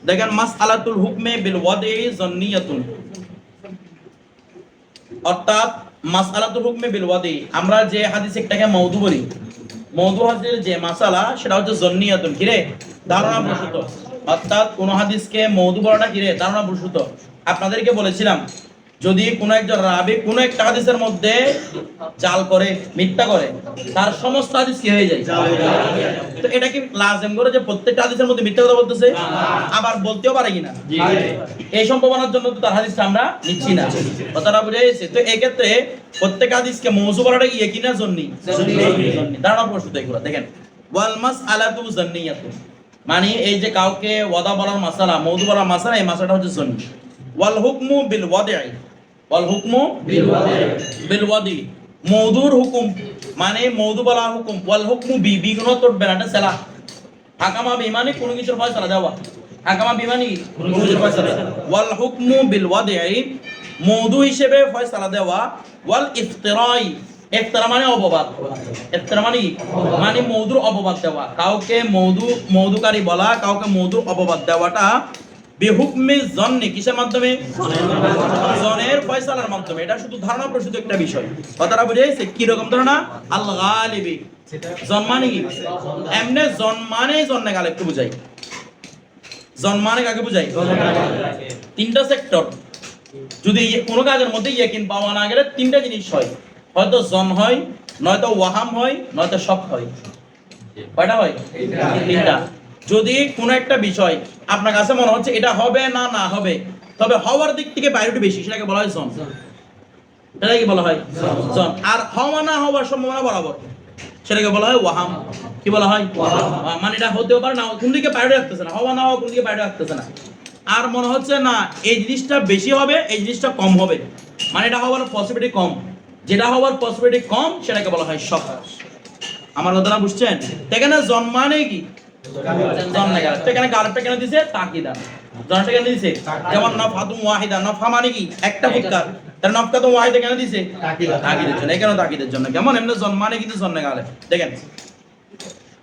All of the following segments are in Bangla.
দেখেন মাসআলাতুল হুকমে বিল ওয়াদি যন্নিয়াতুন, অর্থাৎ মাসআলাতুল হুকমে বিল ওয়াদি, আমরা যে হাদিস একটাকে মওদু বলি, মওদু হাদিসের যে মাসালা সেটা হচ্ছে যন্নিয়াতুন, কি রে, ধারণা প্রসূত। অর্থাৎ কোন হাদিসকে মওদু বলাটা কি রে, ধারণা প্রসূত। আপনাদেরকে বলেছিলাম যদি কোন একজন রাবি কোন একটা হাদিসের মধ্যে জাল করে, মিথ্যা করে, তার সমস্ত হাদিস কি হয়ে যায়, তো এটা কি লাজিম করে যে প্রত্যেকটা হাদিসের মধ্যে মিথ্যা কথা বলতেছে? আবার বলতেও পারে কিনা? এই সম্ভাবনার জন্য তো তার হাদিসটা আমরা নিচ্ছি না। কথাটা বুঝা গেছে? তো এই ক্ষেত্রে প্রত্যেক হাদিসকে মওযু বলাটা কি কি না জন্নি? ধারণা প্রসূত এগুলো। দেখেন ওয়াল মাসআলাতু জান্নিয়াতু, মানে এই যে কাউকে ওয়াদা বলার মাসালা, মওযু বলার মাসালা, এই মাসালাটা হচ্ছে জন্নি। ওয়াল হুকমু বিল ওয়াদি, ওয়াল হুকমু বিল ওয়াদি, মওযুর হুকুম মানে মওযু বলা হুকুম। ওয়াল হুকমু বি, বি গুণ তো বেনাটা সেলা, হাকামা বি মানে কোন কিছুর ফয়সালা দেওয়া, হাকামা বি মানে কোন কিছুর ফয়সালা। ওয়াল হুকমু বিল ওয়াদি, মওযু হিসেবে ফয়সালা দেওয়া। ওয়াল ইফতিরাই, ইফতিরা মানে অপবাদ, ইফতিরা মানে মানে মওযুর অপবাদ দেওয়া, কাউকে মওযুকারী বলা, কাউকে মওযুর অপবাদ দেওয়াটা বিহুকমি জন্নি, কিসের মাধ্যমে? জনের ফয়সালার মাধ্যমে। এটা শুধু ধারণা প্রসূত একটা বিষয়। কথাটা বুঝে গেছে? কি রকম ধারণা? আল গালিবি, জন্মানে কি? এমনে জন্মানে জন্নে গালে একটু বুঝাই। জন্মানে কাকে বুঝাই? তিনটা সেক্টর। যদি কোনো কাজের মধ্যে ইয়াকিন পাওয়া না গেলে তিনটা জিনিস হয়, হয়তো জন হয়, নয়তো ওয়াহাম হয়, নয়তো শক হয়। কয়টা হয়? তিনটা। যদি কোনো একটা বিষয় আপনার কাছে মনে হচ্ছে এটা হবে না না হবে, তবে হওয়ার দিক থেকে প্রায়োরিটি বেশি, সেটাকে বলা হয় জন। সেটাকে বলা হয় জন। আর হওয়া না হওয়ার সম্ভাবনা বরাবর, সেটাকে বলা হয় ওয়াহাম। কি বলা হয়? মানে এটা হতেও পারে না, কোন দিকে প্রায়োরিটি রাখতেছে না, হওয়া না হওয়া কোন দিকে প্রায়োরিটি রাখতেছে না। আর মনে হচ্ছে না এই জিনিসটা বেশি হবে, এই জিনিসটা কম হবে, মানে এটা হওয়ার পসিবিলিটি কম। যেটা হওয়ার পসিবিলিটি কম সেটাকে বলা হয় শক। আমার কথাটা বুঝছেন? এখানে জন্মানে কি? জন্মে গেল। এখানে গালবটা কেন দিছে? তাকিদা। জন্মটা কেন দিছে? যেমন নফাতুম ওয়াহিদা, নফা মানে কি? একটা ফুৎকার। তাহলে নফকাতুম ওয়াহিদা কেন দিছে? তাকিদের জন্য। এখানে তাকিদের জন্য। কেমন? এমনি জন্মানে কিন্তু জন্মে গেল। দেখেন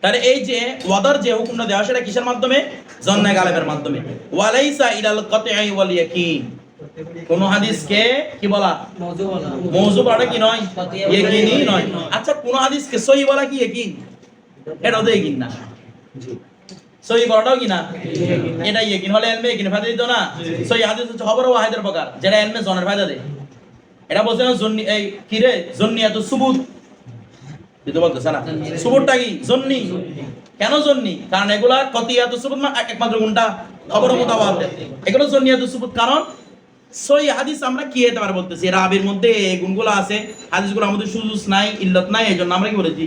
তাহলে এই যে ওয়াদার যে হুকুমটা দেওয়া সেটা কিসের মাধ্যমে? জন্মে গালেবের মাধ্যমে। ওয়ালাইসা ইলাল কাতঈ ওয়াল ইয়াকিন, কোন হাদিসকে কি বলা? মওযু বলা কি নয়? ইয়াকিনি নয়। আচ্ছা কোন হাদিসকে সহিহ বলা কি ইয়াকিন? এটাও তো ইয়াকিন না। সহিহ বলাটাও কি না? এটা ইয়াকিন হলে ইলমে ইয়াকিন ফায়দা দিত না। সহিহ হাদিস হচ্ছে খবর ওয়াহিদের প্রকার, যেটা ইলমে জনের ফায়দা দেয়। এটা বলছে না জন্নি, এই কি রে, জন্নিয়াতুস সুবুত দিতে বলতেছে না। সুবুতটা কি? জন্নি। কেন জন্নি? কারণ এগুলা কতিয়াতুস সুবুত না, একমাত্র গুণটা খবর মুতাওয়াতির, এগুলো জন্নিয়াতুস সুবুত। কারণ সহিহ হাদিস আমরা কি হতে পারে বলতেছি, রাবির মধ্যে এই গুণগুলো আছে, হাদিসগুলো আমাদের সুজুস নাই, ইল্লত নাই, এইজন্য আমরা কি বলেছি?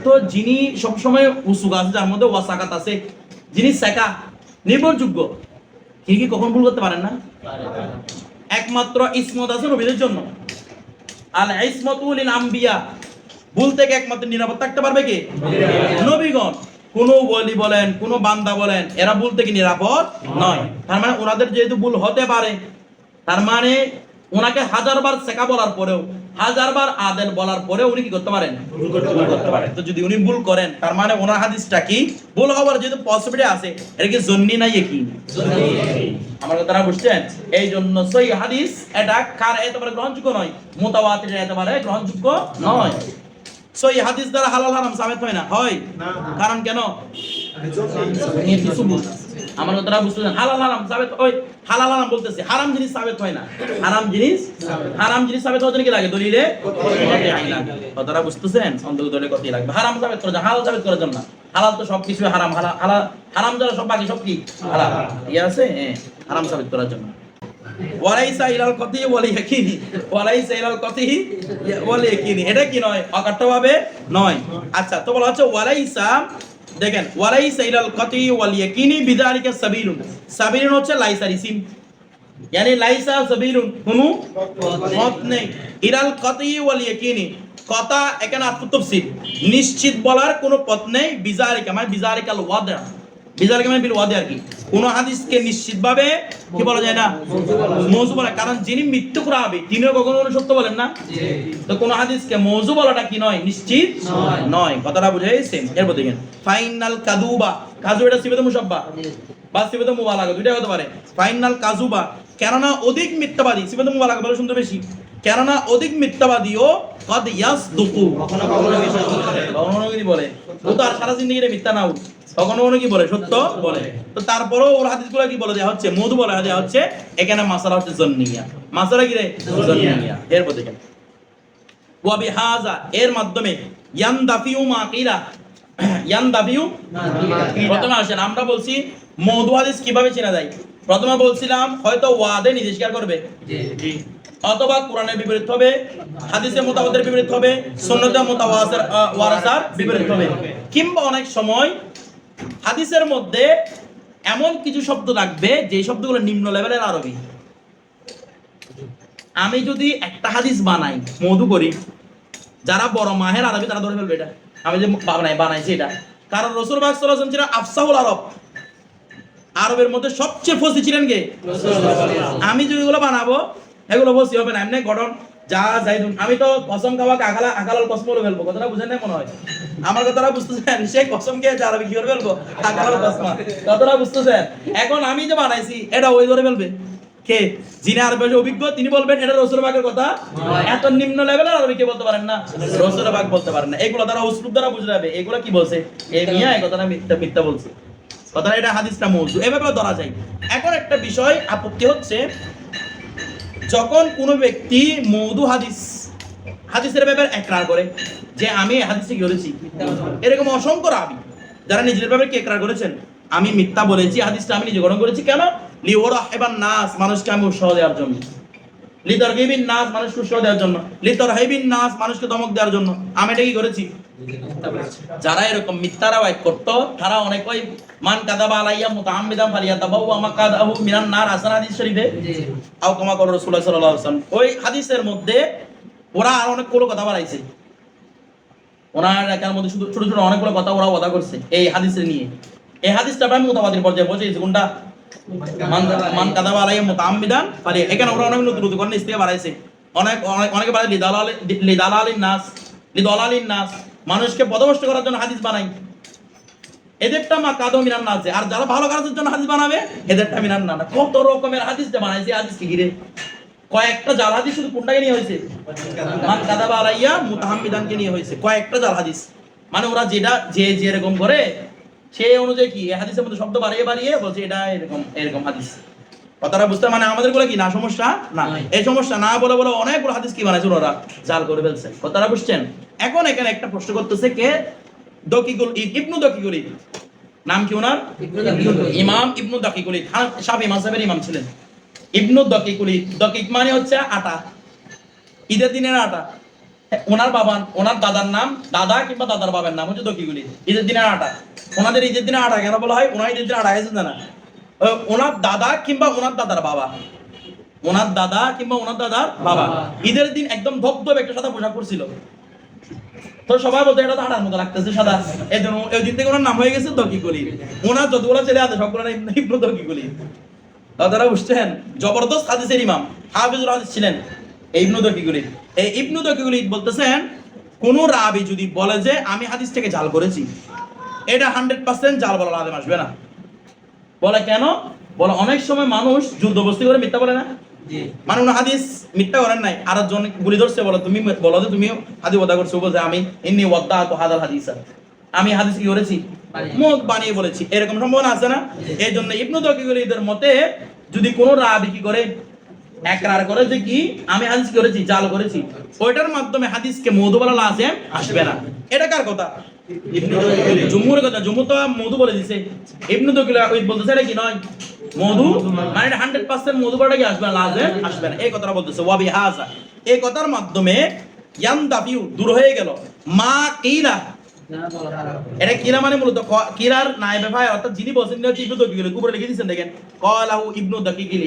তো যিনি সব সময় উসুক আছে, যার মধ্যে ওয়াসাকাত আছে, যিনি সাকা নির্ভরযোগ্য, তিনি কি কখন ভুল করতে পারেন না? একমাত্র ইসমত আছে নবীদের জন্য। আল ইসমতু লিল আম্বিয়া, ভুল থেকে একমাত্র নিরাপদ থাকতে পারবে কে? নবীগণ। কোন ওলি বলেন, কোন বান্দা বলেন, এরা ভুল থেকে নিরাপদ নয়। তার মানে ওনাদের যেহেতু ভুল হতে পারে, তার মানে ওনাকে হাজারবার সেকা বলার পরেও, হাজারবার আদেল বলার পরেও উনি কি করতে পারেন? ভুল করতে পারেন। তো যদি উনি ভুল করেন, তার মানে ওনার হাদিসটা কি ভুল হওয়ার যেহেতু পসিবিলিটি আছে, এটা কি জন্নি না ইয়াকিন? আমার কথাটা বুঝছেন? এই জন্য সহিহ হাদিস এটা কার এতবারে গ্রহণযোগ্য নয়, মুতাওয়াতিরের এতবারে গ্রহণযোগ্য নয়। সহিহ হাদিস দ্বারা হালাল হারাম সাবিত হয় না, হয় না। কারণ কেন? আমার কথাটা বুঝছেন? হালাল হারাম সাবিত হয়, হালাল হারাম বলতেছে, হারাম জিনিস সাবিত হয় না। হারাম জিনিস সাবিত হওয়ার জন্য কি লাগে? দলিলে কতঈ লাগে। কথাটা বুঝতেছেন? অন্তত দলিলে কতঈ লাগবে। হারাম সাবিত করার জন্য, হালাল সাবিত করার জন্য না। হালাল তো সবকিছু হারাম, হারাম যারা সব বাকি সব কি হালাল, ঠিক আছে? হারাম সাবিত করার জন্য। ওয়ালাইসা ইলাল কাতঈ ওয়াল ইয়াকিনি, ওয়ালাইসা ইলাল কাতঈ ওয়াল ইয়াকিনি, এটা কি নয়? অকাট্যভাবে নয়। আচ্ছা, তো বলা হচ্ছে ওয়ালাইসা, দেখেন ওয়ালাইসা ইলাল কাতঈ ওয়াল ইয়াকিনি বিযালিকা সাবিলুন। সাবিলুন হচ্ছে লাইসার ইসিম, মানে লাইসা সাবিলুন, কোনো পথ নেই। ইলাল কাতঈ ওয়াল ইয়াকিনি, কথা এখানে আত্ম তাফসীর, নিশ্চিত বলার কোনো পথ নেই। বিযালিকা মানে বিযালিকাল ওয়াদা, বিজালকে মানে বিল ওয়াদি আর কি, কোন হাদিসকে নিশ্চিতভাবে কি বলা যায় না মওযু বলা, কারণ যিনি মৃত্যু করাবে তিনিও কখনো সত্য বলেন না, তো কোন হাদিসকে মওযু বলাটা কি নয়, নিশ্চিত নয়। কথাটা বুঝাই সেম। এরপর দেখেন ফাইনাল কাযুবা, কাযু এটা সিফাতে মুশাব্বা বা সিফাতে মুবালাগা দুইটাই হতে পারে। ফাইনাল কাযুবা কেননা অধিক মিথ্যাবাদী, সিফাতে মুবালাগা বলে শুনতে বেশি, কেননা অধিক মিথ্যাবাদীও কদ ইয়াসদুকু কখনো কি বলে, ও তো আর সারা জিন্দেগিতে মিথ্যা না, কখনো কি বলে সত্য বলে। তো তারপরেও ওর হাদিসগুলো কি বলে দেওয়া হচ্ছে, মওযু বলে দেওয়া হচ্ছে, এখানে মাসালা হচ্ছে জন্নিয়া, মাসালা কি রে জন্নিয়া। এরপর দেখেন ওয়া বিহাযা এর মাধ্যমে ইয়ানদাফিউ মা কিলা, ইয়ানদাফিউ প্রথমে আসেন আমরা বলছি মওযু হাদিস কিভাবে চেনা যায়, প্রথমে বলছিলাম হয়তো ওয়াদে নিজে স্বীকার করবে, জি, অথবা কোরআনের বিপরীত হবে, হাদিসে মুতাওয়াতির বিপরীত হবে, সুন্নতে মুতাওয়াতির ওয়ারাসার বিপরীত হবে, কিংবা অনেক সময় হাদিসের মধ্যে এমন কিছু শব্দ থাকবে যে শব্দগুলো নিম্ন লেভেলের আরবি। আমি যদি একটা হাদিস বানাই মওযু করি, যারা বড় মাহের আরবি তারা ধরে ফেলবে এটা আমি যে বানাইছি এটা, কারণ রাসূল পাক সাল্লাল্লাহু আলাইহি ওয়াসাল্লাম ছিলেন আফসাহুল আরব, আরবের মধ্যে সবচেয়ে ফসি ছিলেন কে আমি যদি এগুলো বানাবো এগুলো ফসি হবে না, এমনি গঠন যা যাইদুন, আমি তো কসম খাওয়া আকালাল কসম বলে ফেলবো, কথাটা বুঝেন না মনে হয়, আমার কথাটা বুঝতেছেন, সে কসম খেয়ে আরবি কি করে ফেলবো আকালাল কসম, কথাটা বুঝতেছেন। এখন আমি যে বানাইছি এটা ওই ধরে ফেলবে কে, যিনি আরবি অভিজ্ঞ তিনি বলবেন এটা রাসূল পাকের কথা, এত নিম্ন লেভেলের আরবি কে বলতে পারেন না, রাসূল পাক বলতে পারেন না, এগুলো দ্বারা উসলুব দ্বারা বুঝে যাবে এগুলো কি বলছে, এই মিয়া এই কথাটা মিথ্যা বলছে, কথাটা এটা হাদিসটা মওযু এভাবে ধরা যায়। এখন একটা বিষয় আপত্তি হচ্ছে, যখন কোনো ব্যক্তি মওযু হাদিসের ব্যাপারে ইকরার করে যে আমি হাদিসে কি করেছি, এরকম অসংখ্য রাবী যারা নিজের ব্যাপারে কি ইকরার করেছেন আমি মিথ্যা বলেছি, হাদিসটা আমি নিজে গ্রহণ করেছি, কেন লিওরাহিবান নাস মানুষকে আমি উৎসাহ দেওয়ার জন্য, লিতারগিবিন নাস মানুষকে উৎসাহ দেওয়ার জন্য, লিতারহিবিন নাস মানুষকে ধমক দেওয়ার জন্য আমি এটা কি করেছি। যারা এরকম মিথ্যা রাওয়ায়াত করত তারা অনেক ওই মান কাযাবা আলাইয়া মুতাআম্মিদান ফালিয়াতাবাওয়া মাকাদাহু মিনান নার হাসান হাদিস শরীফে আও কামা ক্বালা রাসূলুল্লাহ সাল্লাল্লাহু আলাইহি ওয়াসাল্লাম, ওই হাদিসের মধ্যে ওরা আর অনেকগুলো কথা বাড়াইছে, ওনার একার মধ্যে শুধু ছোট ছোট অনেকগুলো কথা ওরা ওয়াদা করছে এই হাদিসের নিয়ে, এই হাদিসটা প্রায় মুতাওয়াতির পর্যায়ে পৌঁছেছে, কোনটা মান কাযাবা আলাইয়া মুতাআম্মিদান ফালি, এখানে ওরা অনেক নতুন করে ইস্তেগা বাড়াইছে, অনেকে বাড়াই লিদালালিন নাস মানুষকে পদভ্রষ্ট করার জন্য হাদিস বানাই, এদেরটা মা কাদো মিনান নাস, আর যারা ভালো কাজের জন্য হাদিস বানাবে এদেরটা মিনান না, কত রকমের হাদিস যে বানাইছে, হাদিসকে ঘিরে কয়েকটা জাল হাদিস শুধু কোনটাকে নিয়ে হয়েছে, মান কাযাবা আলাইয়া মুতাআম্মিদানকে নিয়ে হয়েছে, কয়েকটা জাল হাদিস, মানে ওরা যেটা যে যেরকম করে সেই অনুযায়ী কি এই হাদিসের মধ্যে শব্দ বাড়িয়ে বলছে এটা এরকম হাদিস, কথাটা বুঝতে মানে আমাদের গুলো কি না সমস্যা না, এই সমস্যা না বলে অনেকগুলো হাদিস কি বানাইছে ওরা জাল করে ফেলছে, কথাটা বুঝছেন। এখন এখানে একটা প্রশ্ন করতেছে কে, দকিকুল ইবনু দকিকুল, নাম কি ওনার, ইমাম ইবনু দকিকুল, শাফি মাযহাবের ইমাম ছিলেন, ইবনু দকিকুল, দকিক মানে হচ্ছে আটা, ঈদের দিনের আটা, ওনার দাদার নাম, দাদা কিংবা দাদার বাবার নাম হচ্ছে দকিকুল, ঈদের দিনের আটা, ওনাদের ঈদের দিনের আটা কেন বলা হয়, ওনার ঈদের দিনের আটা গেছেন না, ওনার দাদা কিংবা ওনার দাদার বাবা, ওনার দাদা কিংবা ওনার দাদার বাবা ঈদের দিন একদম ধবধবে একটা সাদা পোশাক পরছিল, তো সবাই বলতো এটা তো আটার মতো লাগতেছে সাদা, এই জন্য ওই দিন থেকে ওনার নাম হয়ে গেছে দকিকুল, ওনার যতগুলো ছেলে আছে সবগুলো ইবনু দকিকুল, তারা বুঝছেন, জবরদস্ত হাদিসের ইমাম হাফিজুল হাদিস ছিলেন এই ইবনু দকিকুল। এই ইবনু দকিকুল বলতেছেন কোন রাবী যদি বলে যে আমি হাদিস থেকে জাল করেছি, এটা 100% জাল বলা লাজেম আসবে না, বলে কেন, বলে অনেক সময় মানুষ যুদ্ধবস্তি করে মিথ্যা বলে না, মানে উনি হাদিস মিথ্যা করেন নাই, আর জন গুলি ধরছে, বলে তুমি বলো যে তুমি হাদিস ওয়াদা করছো, বলছে আমি ইন্নী ওয়াদাতু হাদাল হাদিসা, আমি হাদিস কি করেছি মুখ বানিয়ে বলেছি, এরকম সম্ভাবনা আছে না। এই জন্য ইবনু দকিকুলের মতে যদি কোনো রাবী কি করে একরার করে যে কি আমি হাদিস করেছি জাল করেছি, ওইটার মাধ্যমে হাদিসকে মওযু বলা লাজেম আসবে না। এটা কার কথা, ইবনু দকিকুল, জুমহুরের কথা, জুমহুর তো মওযু বলে দিয়েছে, ইবনু দকিকুল ওই বলতেছে এটা কি নয় মওযু, মানে 100% মওযু বলাটা কি আসবে না, লাজেম আসবে না, এই কথাটা বলতেছে। ওয়া বিহাযা এই কথার মাধ্যমে ইয়ানদাফিউ দূর হয়ে গেল মা কিলা, এটা কিলা মানে মূলত কিলার নায়েবে ফাইল, অর্থাৎ যিনি বলেন হচ্ছে ইবনু দকিকুল, উপরে লিখে দিয়েছেন দেখেন, ক্বালাহু ইবনু দকিকুল,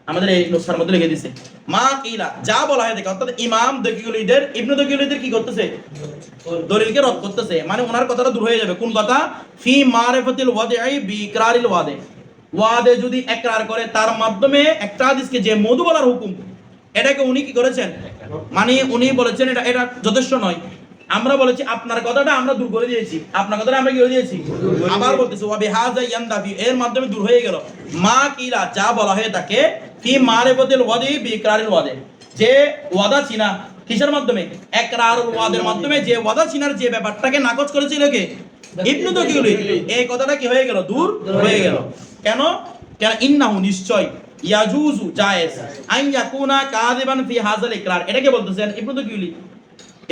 আমাদের এই নুসখার মধ্যে লিখে দিছে মা কিলা, যা বলা হয় দেখো, অর্থাৎ ইমাম দকিউলিদের ইবনে দকিউলিদের কি করতেছে, দলিলকে রদ করতেছে, মানে ওনার কথাটা দূর হয়ে যাবে। কোন কথা? ফি মারিফাতিল ওয়াদিই বি ইকরারিল ওয়াদি, ওয়াদে যদি ইকরার করে তার মাধ্যমে একটা হাদিসকে যে মওদু বলার হুকুম, এটাকে উনি কি করেছেন, মানে উনি বলেছেন এটা এটা যথেষ্ট নয়। আমরা বলেছি আপনার কথাটা আমরা দূর করে দিয়েছি, আপনার কথাটা আমরা কি করে দিয়েছি, আবার বলতেছি ওয়া বিহাযা ইয়ানদাফি, এর মাধ্যমে দূর হয়ে গেল মা কিলা, যা বলা হয় তাকে ফি মারিফাতিল ওয়াদি বি ইকরারিল ওয়াদি, যে ওয়াদা চিনা কিসের মাধ্যমে, ইকরারুল ওয়াদের মাধ্যমে, যে ওয়াদা চিনার যে ব্যাপারটাকে নাকচ করেছিল কে, ইবনে দকিউলি, এই কথাটা কি হয়ে গেল, দূর হয়ে গেল। কেন? কেন ইন্নাহু, নিশ্চয়, ইয়াজুজু, জায়েজ, আন ইয়াকুনা কাযিবান ফি হাযাল ইকরার, এটাকে বলতেছেন ইবনে দকিউলি।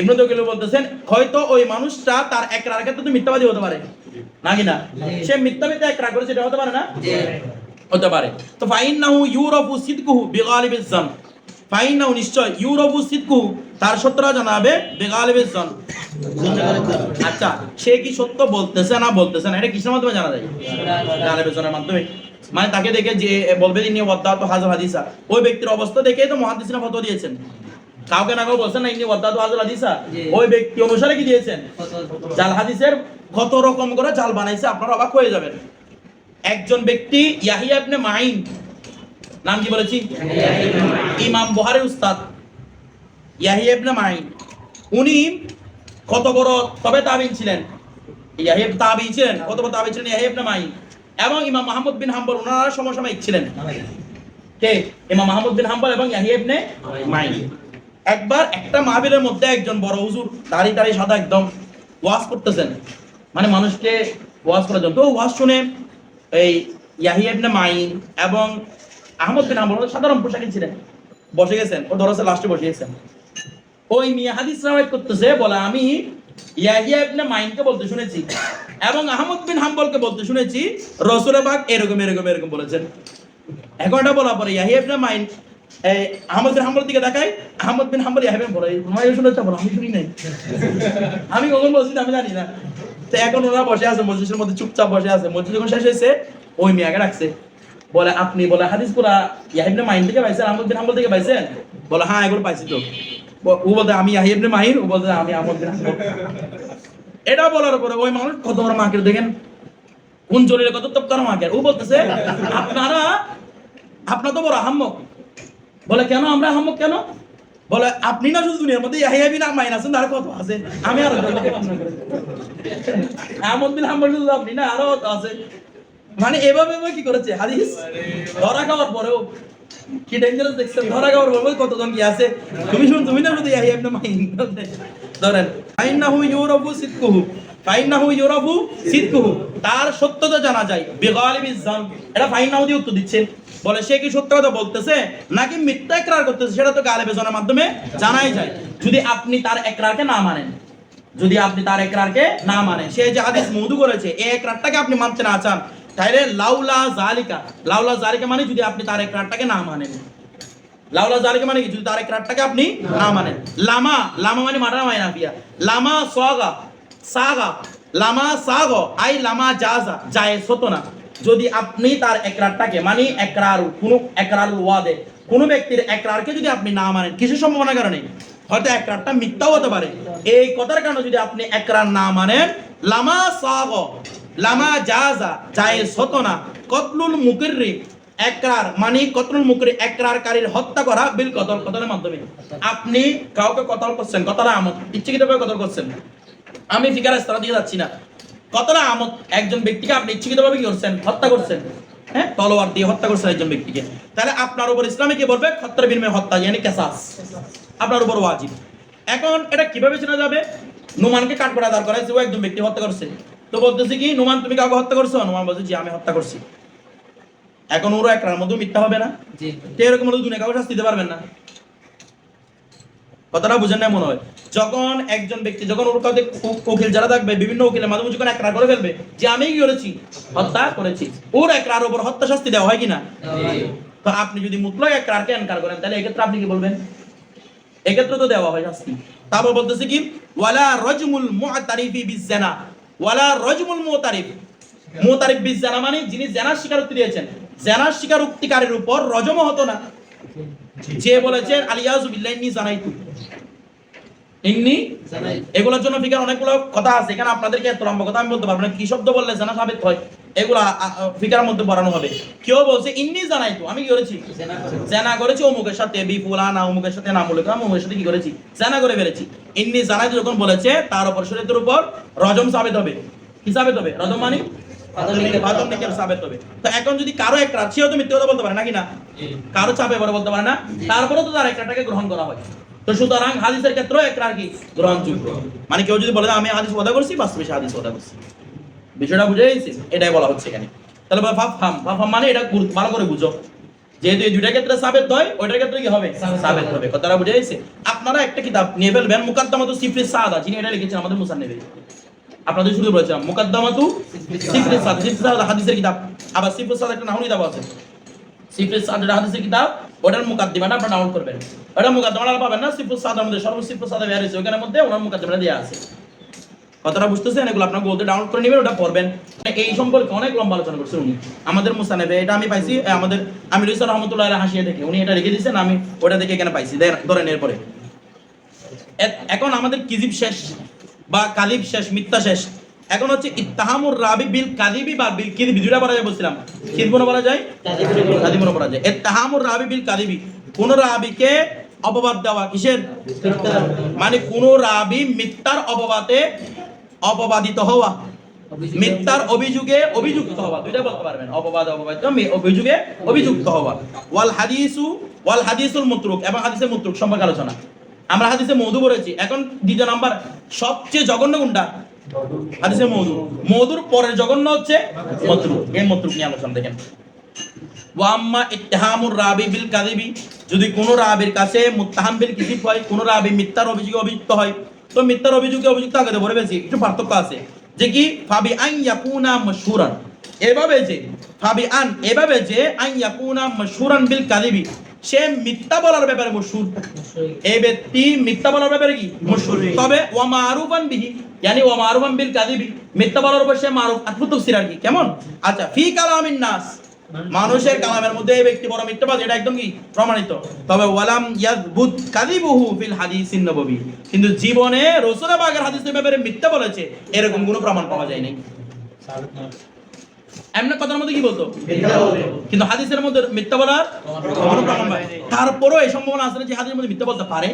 ইবনে দকিউলি বলতেছেন হয়তো ওই মানুষটা তার ইকরার ক্ষেত্রে তো মিথ্যাবাদী হতে পারে নাকি না, সে মিথ্যা ইকরার করেছে, এটা হতে পারে না, হতে পারে। তো ফাইন্নাহু ইউরাফু সিদকুহু বিগালিবিজ জান, ফাইন্নাহু, নিশ্চয়, ইউরাফু সিদকুহু, তার সত্যটা জানাবে বিগালিবিজ জান। আচ্ছা, সে কি সত্য বলতেছে না বলতেছে না, এটা কিসের মাধ্যমে জানা যায়, গালিবিজ জানের মাধ্যমে। মানে তাকে দেখে যে বলবে ইনি ওয়াদাতু হাযাল হাদিসা, ওই ব্যক্তির অবস্থা দেখেই তো মুহাদ্দিসিনা ফতোয়া দিয়েছেন, কাউকে না কাউকে বলছেন না ইনি ওয়াদাতু হাযাল হাদিসা, ওই ব্যক্তি অনুসারে কি দিয়েছেন, জাল হাদিসের কত রকম করে জাল বানাইছে, আপনারা অবাক হয়ে যাবেন। একজন ব্যক্তি ইয়াহিয়া ইবনে মাইন, নাম কি বলেছি, ইমাম বুখারীর উস্তাদ ইয়াহিয়া ইবনে মাইন, উনি কত বড় তবে তাবিঈন ছিলেন, ইয়াহিয়া তাবিঈ ছিলেন, কত বড় তাবিঈ ছিলেন ইয়াহিয়া ইবনে মাইন, এবং ইমাম মুহাম্মদ বিন হাম্বল ওনারা সমসাময়িক ছিলেন। কে? ইমাম মুহাম্মদ বিন হাম্বল এবং ইয়াহিয়া ইবনে মাইন। একবার একটা মাহফিলের মধ্যে একজন বড় হুজুর দাড়ি দাড়ি সাদা একদম ওয়াজ করতেছেন, মানে মানুষকে ওয়াজ করার জন্য। তো ওয়াজ শুনে এই ইয়াহিয়া ইবনে মাইন এবং আহমদ বিন হাম্বল সাধারণ পোশাকে ছিলেন, বসে গেছেন, ও দরজা লাস্টে বসে গেছেন। ওই মিয়া হাদিস রাওয়ায়াত করতেছে, বলে আমি ইয়াহিয়া ইবনে মাইনকে বলতে শুনেছি এবং আহমদ বিন হাম্বলকে বলতে শুনেছি রাসূল পাক এরকম এরকম এরকম বলেছেন। এখন এটা বলার পরে ইয়াহিয়া ইবনে মাইন এই আহমদ বিন হাম্বলের দিকে তাকায়, আহমদ বিন হাম্বল ইয়াহিয়া ইবনে বলে তোমায় শুনেছ, বলো আমি শুনি নাই, আমি কখন বলছি আমি জানি না। তো এখন ওরা বসে আছে মজলিসের মধ্যে, চুপচাপ বসে আছে। মজলিস যখন শেষ হয়েছে, ওই মিয়াকে রাখছে, বলে আপনি বলে হাদিসগুলা ইয়াহিয়া ইবনে মাইন থেকে পাইছেন, আহমদ বিন হাম্বল থেকে পাইছেন? বলে হ্যাঁ এগুলো পাইছি। তো ও বলতে আমি ইয়াহিয়া ইবনে মাইন, ও বলতে আমি আহমদ বিন হাম্বল। এটা বলার পরে ওই মানুষ কত বড় মাকের দেখেন, কোন জলিলে কত তপ্তার মাকের। ও বলতেছে আপনার তো বড় আহাম্মক। বলে কেন আমরা আহাম্মক কেন? বলে আপনি না শুধু দুনিয়ার মধ্যে ইয়াহিয়া বিন মাইন আছেন, আর কত আছে, আমি আরো আহমদ বিন হাম্বল শুধু আপনি না, আরো আছে। মানে এভাবে কি করেছে হাদিস ধরা খাওয়ার পরেও, কি ডেঞ্জারাস দেখছেন, ধরা খাওয়ার পরেও কতজন কি আছে, তুমি না শুধু ইয়াহিয়া ইবনে মাইন ধরেন। ফাইন্নাহু ইউরাফু সিদকুহু, ফাইন্নাহু ইউরাফু সিদকুহু, তার সত্যতা জানা যায় বিগালিবিজ জান। এটা ফাইন্নাহু দিয়ে উত্তর দিচ্ছেন, বলে সে কি সত্য কথা বলতেছে নাকি মিথ্যা ইকরার করতেছে, সেটা তো গালিবে জানার মাধ্যমে জানাই যায়। যদি আপনি তার ইকরারকে না মানেন, যদি আপনি তার ইকরারকে না মানেন, সে যে হাদিস মওদু করেছে এই ইকরারটাকে আপনি মানতে না চান, তাহলে লাউলা জালিকা, লাউলা জালিকা মানে যদি আপনি তার ইকরারটাকে না মানেন, লাউলা জালিকা মানে কি, যদি তার ইকরারটাকে আপনি না মানেন। লামা, লামা মানে মারা হয় না ফিয়া, লামা সাগা, সাগা, লামা সাগা আই লামা জাযা, জায়েজ হতো না যদি আপনি তার ইকরারটাকে, মানে ইকরার, কোন ইকরারুল ওয়াদে, কোন ব্যক্তির ইকরারকে যদি আপনি না মানেন, কিসের সম্ভাবনার কারণে, হয়তো ইকরারটা মিথ্যাও হতে পারে, এই কথার কারণে যদি আপনি ইকরার না মানেন, লামা সাগা, লামা জাযা, জায়েজ হতো না। কতলুল মুকিররি, ইকরার মানে কতলুল মুকির, ইকরারকারীর হত্যা করা, বিল কতল, কতলের মাধ্যমে। আপনি কাউকে কতল করছেন, কতলা আমদ, ইচ্ছাকৃতভাবে কতল করছেন, আমি ফিকার ইসলাম দিকে যাচ্ছি না, কতলা আমদ, একজন ব্যক্তিকে আপনি ইচ্ছাকৃতভাবে কি করছেন, হত্যা করছেন, হ্যাঁ, তলোয়ার দিয়ে হত্যা করছেন একজন ব্যক্তিকে, তাহলে আপনার উপর ইসলামে কি বলবে, হত্যার বিনিময়ে হত্যা, মানে কিসাস আপনার উপর ওয়াজিব। এখন এটা কিভাবে চেনা যাবে? নুমানকে কাঠগড়ায় দাঁড় করাইছে, ও একজন ব্যক্তি হত্যা করছে, তো বলতেছে কি নুমান তুমি কাউকে হত্যা করছো? নুমান বলছে জি আমি হত্যা করছি। এখন ওরা একরার মধ্যে মিথ্যা হবে না? জি। তো এরকম হলে দুনিয়া কাউকে শাস্তি দিতে পারবেন না। কথাটা বুঝেন না মনে হয়? যখন একজন ব্যক্তি, যখন ওর কাছে উকিল যারা থাকবে, বিভিন্ন উকিলের মাধ্যমে যখন একরার করে ফেলবে যে আমি কি করেছি, হত্যা করেছি, ওর একরার উপর হত্যা শাস্তি দেওয়া হয় কিনা? তো আপনি যদি মুতলাক একরারকে ইনকার করেন, তাহলে এক্ষেত্রে আপনি কি বলবেন? এক্ষেত্রে তো দেওয়া হয় শাস্তি। তারপর বলতেছে কি, ওয়ালা রাজমুল মুআতারিফি বিজ্জানা, ওয়ালা রাজমুল মুতারিফ, মুতারিফ বিজ্জানা মানে যিনি জানার স্বীকারোক্তি দিয়েছেন, জেনার স্বীকারোক্তিকারীর উপর রজম হতো না। যে বলেছেন আলিয়াযু বিল্লাহি ইন্নী জানাইতু, ইন্নী এগুলোর জন্য ফিকার অনেকগুলো কথা আছে, এখানে আপনাদেরকে এত লম্বা কথা আমি বলতে পারবো না, কি শব্দ বললে জানা সাবিত হয় এগুলা ফিকার মধ্যে পড়ানো হবে। কেউ বলছে ইন্নী জানাইতু, আমি কি করেছি? জানা করেছি অমুকের সাথে, বি ফুলানা অমুকের সাথে নাম উল্লেখ করলাম, অমুকের সাথে কি করেছি? জানা করে ফেলেছি। ইন্নী জানাইতু যখন বলেছে তার উপর শরীয়তের উপর রজম সাবিত হবে। কি সাবিত হবে? রজম মানে বাদনিকের সাবিত হবে। তো এখন যদি কারো একটা সেও তো মিথ্যা কথা বলতে পারে নাকি না? কারো চাপে বড় বলতে পারে না, তারপরেও তো তার একটাকে গ্রহণ করা হয়। তো সুতরাং হাদিসের ক্ষেত্রে একরার কি গ্রহণযোগ্য। মানে কেউ যদি বলে আমি হাদিস ওয়াদা করছি, বাস্তবে সে হাদিস ওয়াদা করছি, বিষয়টা বুঝে গেছে? এটাই বলা হচ্ছে এখানে। তাহলে ফাফহাম মানে এটা ভালো করে বুঝো, যেহেতু এই দুইটার ক্ষেত্রে সাবেত হয়, ওইটার ক্ষেত্রে কি হবে? সাবেত হবে। কথাটা বুঝে গেছে? আপনারা একটা কিতাব নিয়ে ফেলবেন, মুকাদ্দামাতু সিফরি সাদা, যিনি এটা লিখেছেন আমাদের মুসান্নিফে, আপনাদের শুরু বলেছিলাম মুকাদ্দামাতু সিফরি সাদা, সিফরি সাদা হাদিসের কিতাব। আবার সিফরি সাদা একটা নাহু কিতাব আছে, সিফরি সাদা হাদিসের কিতাব, ওটার মুকাদ্দিমাটা আপনারা ডাউনলোড করবেন। ওটা মুকাদ্দিমাটা পাবেন না, সিফরি সাদার মধ্যে সর্ব সিফরি সাদা বের হয়েছে, ওখানের মধ্যে ওনার মুকাদ্দিমাটা দেয়া আছে। কথাটা বুঝতেছেন? এগুলো আপনারা গোলতে ডাউনলোড করে নেবেন, ওটা পড়বেন। এই সম্পর্কে অনেক লম্বা আলোচনা করছেন উনি আমাদের মুসান্নিফে। এটা আমি পাইছি আমাদের আমির ইসলাম রহমাতুল্লাহ আলাইহি হাসিয়া থেকে, উনি এটা লিখে দিয়েছেন, আমি ওটা দেখে এখানে পাইছি। ধরেন এরপরে এখন আমাদের কিজিব শেষ বা কালিব শেষ, মিথ্যা শেষ। এখন হচ্ছে ইত্তাহামুর রাবি বিল কাযিবি বা বিল কিযবি, দুইটা বলা যায় বলছিলাম। কিযবুনও বলা যায়, কাযিবুনও বলা যায়। ইত্তাহামুর রাবি বিল কাযিবি, কোন রাবিকে অপবাদ দেওয়া, কিসের? মানে কোন রাবি মিথ্যার অপবাদে অপবাদিত হওয়া, মিথ্যার অভিযোগে অভিযুক্ত হওয়া, দুইটা বলতে পারবেন, অপবাদ অপবাদিত, অভিযোগে অভিযুক্ত হওয়া। ওয়াল হাদিসুল মুতরুক, এবং হাদিসের মুতরুক সম্পর্কে আলোচনা। আমরা হাদিসে মওদু পড়েছি, এখন দ্বিতীয় নাম্বার সবচেয়ে জঘন্য কোনটা? হাদিসে মওদু। মওদুর পরের জঘন্য হচ্ছে মাতরুক। এই মাতরুক নিয়ে আলোচনা দেখেন। ওয়া আম্মা ইত্তিহামুর রাবি বিল কাযিবি, যদি কোন রাবির কাছে মুত্তাহাম বিল কিযিব হয়, কোন রাবি মিথ্যার অভিযোগে অভিযুক্ত হয়, তো মিথ্যার অভিযোগে অভিযুক্ত আগে তো বলে ফেলছি, একটু পার্থক্য আছে। যে কি ফাবি আন ইয়াকুনা মাশহুরান, এভাবে যে ফাবি আন, এভাবে যে আন ইয়াকুনা মাশহুরান বিল কাযিবি, সে মিথ্যা বলার ব্যাপারে মশহুর, এই ব্যক্তি মিথ্যা বলার ব্যাপারে কি মশহুর। তবে ওয়া মারুফান বিহি, yani ওয়া মারুফান বিল কাযিবি, মিথ্যা বলার উপর সে মারুফ। আতফু তাফসীর আর কি কেমন? আচ্ছা, ফি কালামিন নাস, মানুষের কালামের মধ্যে এই ব্যক্তি বড় মিথ্যাবাদী, এটা একদম কি প্রমাণিত। তবে ওয়ালাম ইয়াযবুত কাযিবুহু ফিল হাদিসিন নববী, কিন্তু জীবনে রাসূল পাকের হাদিসের ব্যাপারে মিথ্যা বলেছে এরকম কোনো প্রমাণ পাওয়া যায় নাই। এমনি কথার মধ্যে কি বলতো? কিন্তু হাদিসের মধ্যে মিথ্যা বলার কোনো প্রমাণ পায় না। তারপরও এই সম্ভাবনা আছে যে হাদিসের মধ্যে মিথ্যা বলতে পারে,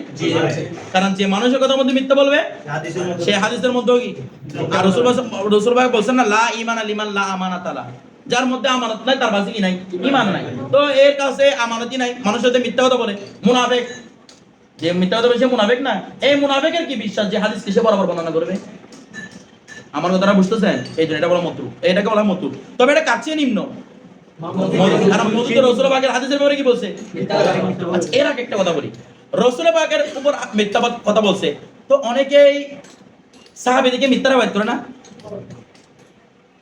কারণ যে মানুষের কথার মধ্যে মিথ্যা বলবে সে হাদিসের মধ্যেও কি। আর রাসূল ভাই বলছেন না, লা ঈমানা লিমান লা আমানাতা লা, যার মধ্যে আমানত নাই তার কাছে কি নাই? ঈমান নাই। তো এর কাছে আমানতই নাই, মানুষের সাথে মিথ্যা কথা বলে, মুনাফিক। যে মিথ্যা কথা বলে সে মুনাফিক না? এই মুনাফিকের কি বিশ্বাস যে হাদিস কিসে বরাবর বর্ণনা করবে? আমার কথাটা বুঝতেছেন? এই জন্য এটা বলা মাতরুক, এটাকে বলা মাতরুক। তবে এটা কার চেয়ে নিম্ন? কারণ মওদুদ রাসূল পাকের হাদিসের ব্যাপারে কি বলছে? আচ্ছা, এর আগে একটা কথা বলি, রাসূল পাকের উপর মিথ্যা কথা বলছে, তো অনেকেই সাহাবীদেরকে মিথ্যা রাবায়াত করে না?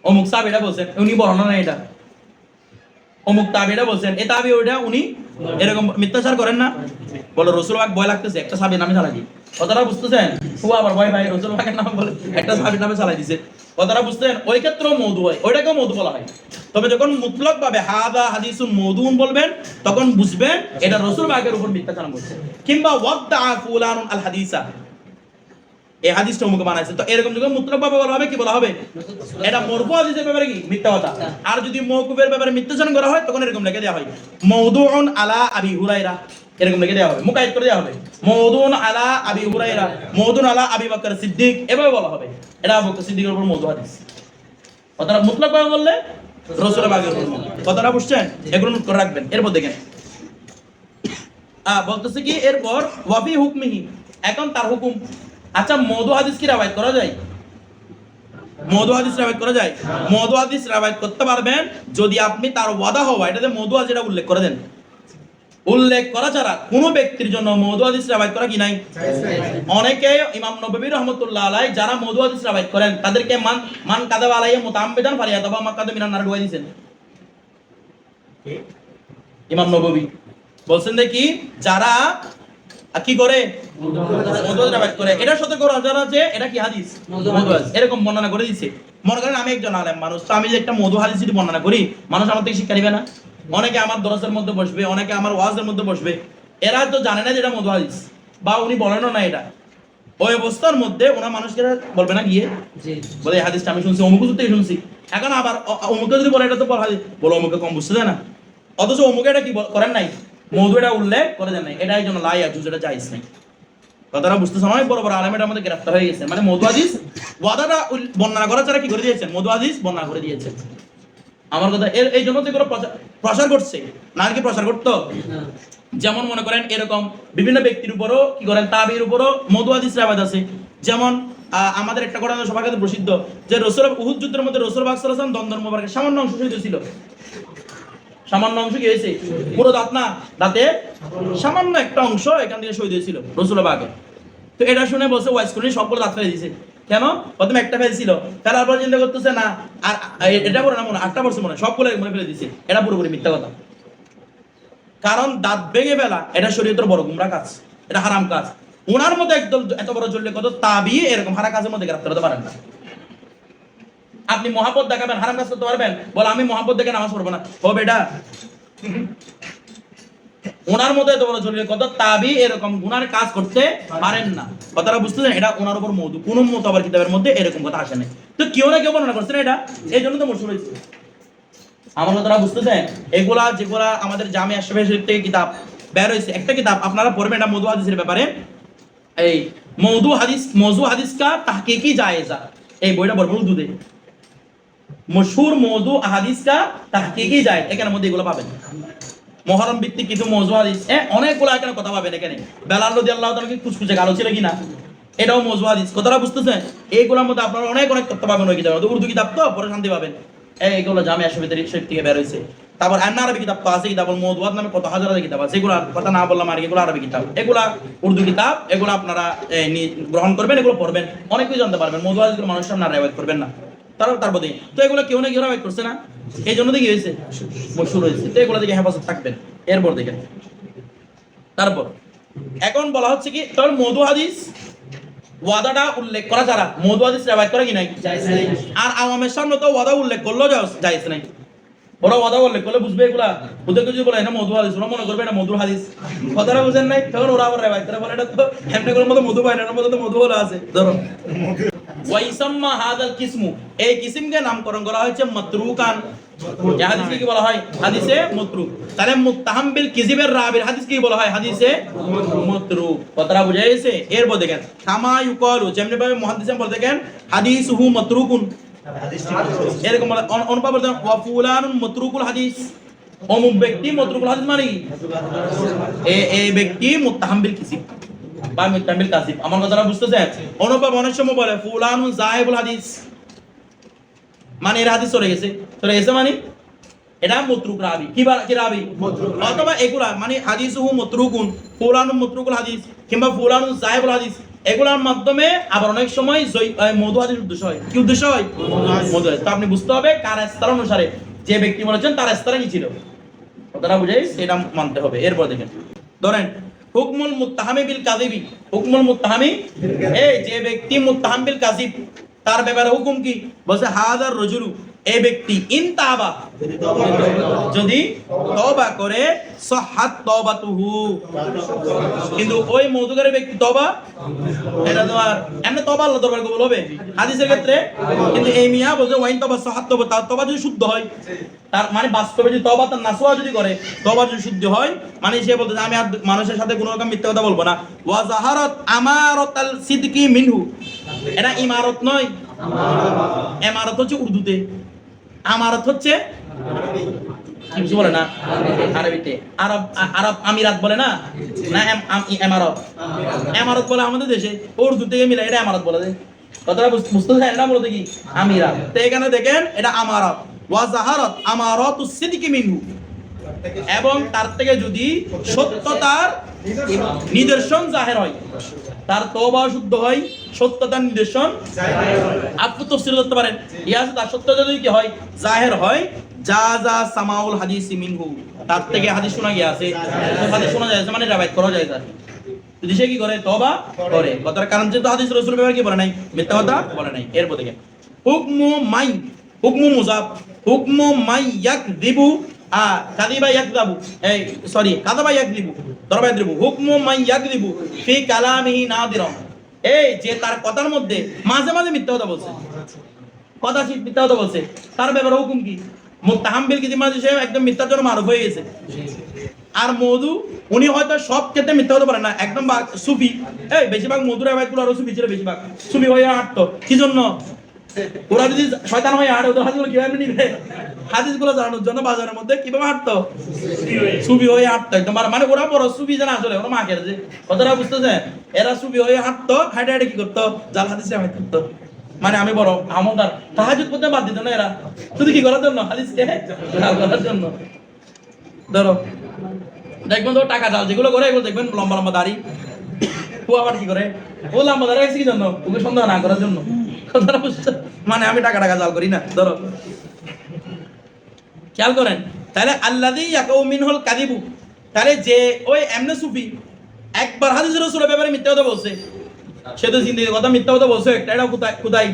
অমুক সাহাবীরা বলছেন, উনি বর্ণনা না এটা, অমুক তাবিরা বলছেন, এই তাবি ওইটা, উনি এরকম মিথ্যাচার করেন না? বলে রাসূল পাক ভয় লাগতেছে একটা সাহাবীর নামে চালাই দিই। কথাটা বুঝতেছেন? ও আবার ভয় ভাই রাসূল পাকের নাম বলে একটা সাহাবীর নামে চালাই দিয়েছে। কথাটা বুঝতেছেন? ওই ক্ষেত্রেও মওদু হয়, ওইটাকেও মওদু বলা হয়। তবে যখন মুতলাক ভাবে হাদা হাদিসুন মওদুন বলবেন, তখন বুঝবেন এটা রাসূল পাকের উপর মিথ্যাচার করছে। কিংবা ওয়াদা ফুলানুন আল হাদিসা, এই হাদিসটা অমুক বানাইছে, তো এরকম যখন মুতলাক ভাবে বলা হবে, কি বলা হবে? এটা মরফু হাদিসের ব্যাপারে কি মিথ্যা কথা। আর যদি মওকুফের ব্যাপারে মিথ্যাচার করা হয়, তখন এরকম লিখে দেওয়া হয়, মাওদুউন আলা আবি হুরায়রা, এরকম লিখে দেওয়া হবে, মুকাইদ করে দেওয়া হবে, মাওদুউন আলা আবি হুরায়রা, মাওদুউন আলা আবি বকর সিদ্দিক, এভাবে বলা হবে। এটা আবু বকর সিদ্দিকের উপর মওদু হাদিস। কথাটা মুতলাক ভাবে বললে রাসূলের বাগের উপর। কথাটা বুঝছেন? এগুলো নোট করে রাখবেন। এরপর দেখেন বলতেছে কি, এরপর ওয়াফি হুকমিহি, এখন তার হুকুম। আচ্ছা, মওদু হাদিস কি রাওয়ায়াত করা যায়? মওদু হাদিস রাওয়ায়াত করা যায়? মওদু হাদিস রাওয়ায়াত করতে পারবেন যদি আপনি তার ওয়াদা হওয়া, এটাতে মওদু হাদিস যেটা উল্লেখ করে দেন। উল্লেখ করা ছাড়া কোন ব্যক্তির জন্য মওদু হাদিস রাওয়ায়াত করা কি নাই? অনেকে ইমাম নববী রাহমাতুল্লাহ আলাইহি যারা মওদু হাদিস রাওয়ায়াত করেন, তাদেরকে মান কাযাবা আলাইহি মুতাআম্মিদান ফালিয়াতাবা মাক্কাদু মিনান নার ঢুকাই দিয়েছেন। ইমাম নববী বলছেন দেখি, যারা কি করে মওদু রাওয়ায়াত করে, এটা সত্য করে যারা যে এটা কি হাদিস মওদু হাদিস এরকম বর্ণনা করে দিয়েছে। মনে করেন আমি একজন আলেম মানুষ, তো আমি যে একটা মওদু হাদিস যদি বর্ণনা করি, মানুষ আমার থেকে শিক্ষা নিবে না? অনেকে আমার দরসের মধ্যে বসবে, অনেকে আমার ওয়াজের মধ্যে বসবে, এরা তো জানে না যে এটা মধু হাদিস, বা উনি বলেনও না এটা। ওই অবস্থার মধ্যে ওনার মানুষকে বলবে না গিয়ে, বলে এই হাদিসটা আমি শুনছি অমুক হুজুর থেকে শুনছি। এখন আবার অমুকে যদি বলে এটা তো হাদিস, বলো অমুকে কম বুঝতে দেয় না, অথচ অমুকে এটা কি করেন নাই, মধু এটা উল্লেখ করে দেন নাই, এটা এই জন্য লাই আজুজ, এটা জায়েজ নাই। কথাটা বুঝতেছে? অনেক বড় বড় আলেমের মধ্যে গ্রেফতার হয়ে গেছে, মানে মধু হাদিস ওয়াদাটা বর্ণনা করা ছাড়া কি করে দিয়েছেন, মধু হাদিস বর্ণনা করে দিয়েছেন। আমার কথা এই জন্য যেগুলো প্রচার করছে না আর কি প্রচার করতো, যেমন মনে করেন এরকম বিভিন্ন ব্যক্তির উপরও কি করেন, তাবির উপরও মধু হাদিস রাবাত আছে। যেমন আমাদের একটা ঘটনা সবার কাছে প্রসিদ্ধ, যে রসুল উহুদ যুদ্ধের মধ্যে রসুল পাক সাল্লাল্লাহু আলাইহি ওয়াসাল্লাম দন্দন মোবারকের সামান্য অংশ শহীদ হয়েছিল। সামান্য অংশ কি হয়েছে, পুরো দাঁত না, দাঁতে সামান্য একটা অংশ এখান থেকে শহীদ হয়েছিল রসুল পাকের। তো এটা শুনে বলছে ওয়াইস করে সবগুলো দাঁত ফেলে দিয়েছে। কেন? প্রথমে একটা ফেলছিল, ফেলার পর চিন্তা করতেছে না আর এটা বলে না, মনে 8টা বছর মনে সবগুলো মনে ফেলে দিয়েছে। এটা পুরোপুরি মিথ্যা কথা। কারণ দাঁত ভেঙে ফেলা এটা শরীয়তের বড় গুমরা কাজ, এটা হারাম কাজ। ওনার মধ্যে একদম এত বড় জল্লে কত তাবি এরকম হারাম কাজের মধ্যে গ্রেফতার হতে পারেন না। আপনি মহাপদ দেখাবেন, হারাম কাজ করতে পারবেন, বলে আমি মহাপদ দেখে নামাজ পড়বো না, ও বেটা। ওনার মধ্যে এত বড় জল্লে কত তাবি এরকম গুনার কাজ করতে পারেন না। কথাটা বুঝতেছেন? এটা ওনার উপর মওদু, কোন মুতাবার কিতাবের মধ্যে এরকম কথা আসে না। তো কেউ না কেউ বর্ণনা করছেন এটা, এই জন্য তো মশহুর হয়েছে। আমার কথাটা বুঝতেছেন? এগুলা যেগুলা আমাদের জামে আশরাফি শরীফ থেকে কিতাব বের হয়েছে, একটা কিতাব আপনারা পড়বেন, এটা মওদু হাদিসের ব্যাপারে, এই মওদু হাদিস কা তাহকিকি জায়েজা, এই বইটা পড়বেন উর্দুতে, মশহুর মওদু হাদিস কা তাহকিকি জায়েজ, এখানের মধ্যে এগুলো পাবেন। মুহররম ভিত্তিক কিছু মওদু হাদিস, অনেকগুলো এখানে কথা পাবেন। এখানে বেলাল রাদিয়াল্লাহু তাআলা কি কুচকুচে গালো ছিল কিনা, এটাও মওদু হাদিস। কথাটা বুঝতেছেন? এইগুলোর মধ্যে আপনারা অনেক তথ্য পাবেন ওই কিতাবে, উর্দু কিতাব তো পড়ে শান্তি পাবেন। এইগুলো জামে আশরাফি শরীফ থেকে বের হয়েছে। তারপর আরবি কিতাব তো আছে, কিতাবুল মওদুআত নামে কত হাজার কিতাব আছে, এগুলো কথা না বললাম আর, এগুলো আরবি কিতাব, এগুলা উর্দু কিতাব, এগুলো আপনারা গ্রহণ করবেন, এগুলো পড়বেন, অনেক কিছু জানতে পারবেন। মওদু হাদিসগুলো মানুষের সামনে রেওয়ায়াত করবেন না, তার বদে তো এগুলো কেউ না কেউ রেওয়ায়াত করছে না, এই জন্য কি হয়েছে, মশহুর হয়েছে। তো এগুলো থেকে হেফাজত থাকবেন। এরপর দেখেন, তারপর এখন বলা হচ্ছে কি, তাহলে মওদু হাদিস ওয়াদাটা উল্লেখ করা ছাড়া মওদু হাদিস রেওয়ায়াত করা কি নাই, জায়েজ নাই। আর আওয়ামের সামনে তো ওয়াদা উল্লেখ করলেও জায়েজ নাই। ওরা ওয়াদা উল্লেখ করলে বুঝবে এগুলা, ওদের কিছু বলে এটা মওদু হাদিস, ওরা মনে করবে এটা মওদু হাদিস। কথাটা বুঝেন নাই? তখন ওরা আবার রেওয়ায়াত করে বলে এটা তো এমনি করে মতো মধু পায় না, এর মধ্যে তো মধু বলা আছে। ধরো ওয়াইসাম্মা হাদাল কিসমু, এই কিসমকে নামকরণ করা হয়েছে মাতরুকান। এই হাদিসকে কি বলা হয়? হাদিসে মাতরুক। তাহলে মুত্তাহাম বিল কিযিবের রাবির হাদিস কি বলা হয়? হাদিসে মাতরুক। কথাটা বুঝা গেছে? এরপর দেখেন কামা ইউকালু, যেমনি ভাবে মুহাদ্দিসিন বলে দেখেন হাদিসুহু মাতরুকুন, এরকম অনুপাত বলতে ওয়া ফুলানুন মাতরুকুল হাদিস, অমুক ব্যক্তি মাতরুকুল হাদিস মানে এই ব্যক্তি মুত্তাহাম বিল কিযিব বা মুত্তাহাম বিল কাযিব। আমার কথাটা বুঝতেছেন? অনুপাত অনেক সময় বলে ফুলানুন যাহিবুল হাদিস, মানে এর হাদিস চলে গেছে মানে এটা মাতরুক রাবি, কি রাবি মাতরুক, অথবা এগুলা মানে হাদিসুহু মাতরুকুন, ফুলানুন মাতরুকুল হাদিস কিংবা ফুলানুন যাহিবুল হাদিস, এগুলোর মাধ্যমে আবার অনেক সময় মওদু হাদিস উদ্দেশ্য হয়। কি উদ্দেশ্য হয়? মওদু হাদিস। তো আপনি বুঝতে হবে কার স্তর অনুসারে যে ব্যক্তি বলেছেন তার স্তরে কি ছিল, কথাটা বুঝাই সেটা মানতে হবে। এরপর দেখেন, ধরেন হুকমুল মুত্তাহামি বিল কাযিবি, হুকমুল মুত্তাহামি, এই যে ব্যক্তি মুত্তাহাম বিল কাযিব তার ব্যাপারে হুকুম কি? বলছে হাযার রাজুলু, এই ব্যক্তি ইন তাবা, যদি তওবা করে, সাহাত তাওবাতুহু, কিন্তু ওই মওদুগারের ব্যক্তি তওবা, এটা তো আর এমনি তওবা আল্লাহ দরবারে কবুল হবে হাদিসের ক্ষেত্রে, কিন্তু এই মিয়া বলছে ওয়াইন তওবা সাহাত তওবা, তার তওবা যদি শুদ্ধ হয়, তার মানে বাস্তবে যদি তওবা তার নাসওয়া যদি করে, তওবা যদি শুদ্ধ হয়, মানে সে বলতে আমি আর মানুষের সাথে কোনো রকম মিথ্যা কথা বলবো না। ওয়া যাহারাত আমারাতাল সিদকি মিনহু, এটা ইমারত নয়, ইমারত হচ্ছে উর্দুতে, আমারত হচ্ছে কিছু বলে না আরবিতে, আরব আমিরাত বলে না, না এমারত, এমারত বলে আমাদের দেশে, উর্দু থেকে মিলে এটা এমারত বলে দেয়। কথাটা বুঝতে চাই না, বলতে কি আমিরাত। তো এখানে দেখেন এটা আমারত, ওয়া যাহারাত আমারাতুস সিদকি মিনহু, এবং তার থেকে যদি সত্যতার নিদর্শন জাহের হয়, তার তওবা শুদ্ধ হয়, সত্যতার নিদর্শন আপনি তাফসীর করতে পারেন, ইয়াছে তার সত্যতা যদি কি হয়, জাহের হয়, জাযা সামাউল হাদিসি মিনহু, তার থেকে হাদিস শোনা গিয়েছে, হাদিস শোনা যায় মানে রিওয়ায়াত করা যায়, তার যদি সে কি করে তওবা করে। কথার কারণ যেহেতু হাদিস রাসূল ব্যাপারে কি বলে নাই, মিথ্যা কথা বলে নাই। এরপর দেখেন হুকমু মাই, হুকমু মুযাব, হুকমু মাই ইয়াকযিবু কাযিবা ইয়াকযাবু এই সরি কাযাবা ইয়াকযিবু দরবা ইয়াকযিবু হুকমু মান ইয়াকযিবু ফি কালামিহি নাদিরান, এই যে তার কথার মধ্যে মাঝে মাঝে মিথ্যা কথা বলছে, কথা মিথ্যা কথা বলছে, তার ব্যাপারে হুকুম কি? মুত্তাহাম বিল কিযিব মানে সে একদম মিথ্যার জন্য মারুফ হয়ে গেছে। আর মধু উনি হয়তো সব ক্ষেত্রে মিথ্যা হতে পারে না, একদম সুফি, এই বেশিরভাগ মধুর আবাদগুলো আরো সুফি ছিল, বেশিরভাগ সুফি হয়ে হাঁটতো। কি জন্য? ওরা যদি শয়তান হয়ে হাঁটে ওদের হাদিসগুলো কিভাবে নিবে? হাদিসগুলো জানানোর জন্য বাজারের মধ্যে কিভাবে হাঁটতো? সুফি হয়ে হাঁটতো একদম, মানে ওরা বড় সুফি জানা, আসলে ওরা মাকে যে কথাটা বুঝতেছে, এরা সুফি হয়ে হাঁটতো, হাঁটে হাঁটে কি করতো? জাল হাদিসে হাঁটতে করতো, মানে আমি বড় আমলদার, তাহাজ্জুদ পড়তে বাদ দিত না এরা, শুধু কি করার জন্য? হাদিসকে জাল করার জন্য। ধরো দেখবেন তো টাকা জাল যেগুলো করে এগুলো দেখবেন লম্বা লম্বা দাড়ি, ও আবার কি করে? ও লম্বা দাড়ি আছে কি জন্য? ওকে সন্দেহ না করার জন্য। কথাটা বুঝছো? মানে আমি টাকা জাল করি না। ধরো খেয়াল করেন, তাহলে আল্লাযী ইয়াকাউ মিনহুল কাযিবু, তাহলে যে ওই এমনে সুফি একবার হাদিস রাসূলের ব্যাপারে মিথ্যা কথা বলছে, সে তো জিন্দেগির কথা মিথ্যা কথা বলছে, এটা কোথায়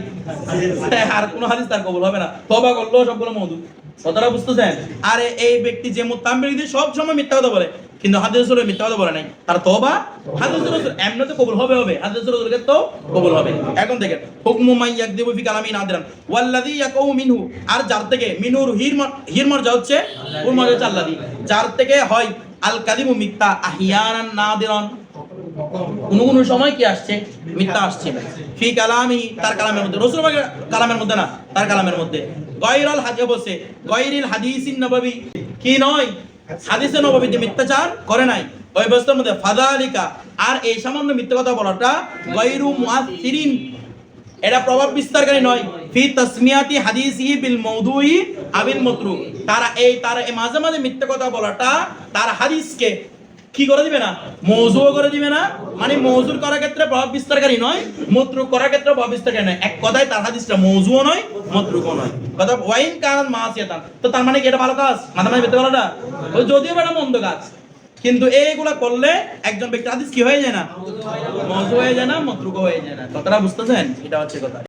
আর কোন হাদিস তার কবুল হবে না, তওবা করলো সবগুলো মওদু। কথাটা বুঝতেছেন? আরে এই ব্যক্তি যে মুত্তাহাম সব সময় মিথ্যা কথা বলে, কিন্তু হাদিস রাসূলের মিথ্যা কথা বলে নাই, তার তওবা হাদিস রাসূল এমনি তো কবুল হবে, হাদিস রাসূলের তো কবুল হবে। এখন দেখেন হুকমু মান ইয়াকযিবু ফি কালামি নাদিরান ওয়াল্লাযী ইয়াকাউ মিনহু, আর যার থেকে মিনুর হিরমর যা হচ্ছে ওর মানে হচ্ছে আল্লাযী, যার থেকে হয় আল কাযিবু মিথ্যা আহইয়ানান নাদিরান, কোন সময় কি আসছে? মিথ্যা আসছে। ফি কালামি, তার কালামের মধ্যে, রাসূল পাকের কালামের মধ্যে না, তার কালামের মধ্যে। গায়রুল হাদিস বসে গায়রিল হাদিসিন নববী, কি নয় হাদিসে নববীতে মিথ্যাচার করে নাই ওই বস্তুর মধ্যে। ফাযালিকা, আর এই সামান্য মিথ্যা কথা বলাটা গায়রু মুআসসিরিন, এটা প্রভাব বিস্তারকারী নয়। ফি তাসমিয়াতি হাদিসিহি বিল মাউদুই আবিল মাতরুক, তারা এই মাঝে মাঝে মিথ্যা কথা বলাটা তার হাদিসকে কি করে দিবে না? মওযুও করে দিবে না, মানে মওযুর করার ক্ষেত্রে প্রভাব বিস্তারকারী নয়, মাতরুক করার ক্ষেত্রে প্রভাব বিস্তারকারী নয়। এক কথায় তার হাদিসটা মওযুও নয়, মাতরুকও নয়। কথা ওয়াইন কান মাসিয়াতান, তো তার মানে কি এটা ভালো কাজ? মাঝে মাঝে মিথ্যা বলাটা ওই যদিও এটা মন্দ কাজ, কিন্তু এইগুলা করলে একজন ব্যক্তি হাদিস কি হয়ে যায় না? মওযু হয়ে যায় না, মাতরুকও হয়ে যায় না। কথাটা বুঝতেছেন? এটা হচ্ছে কথা।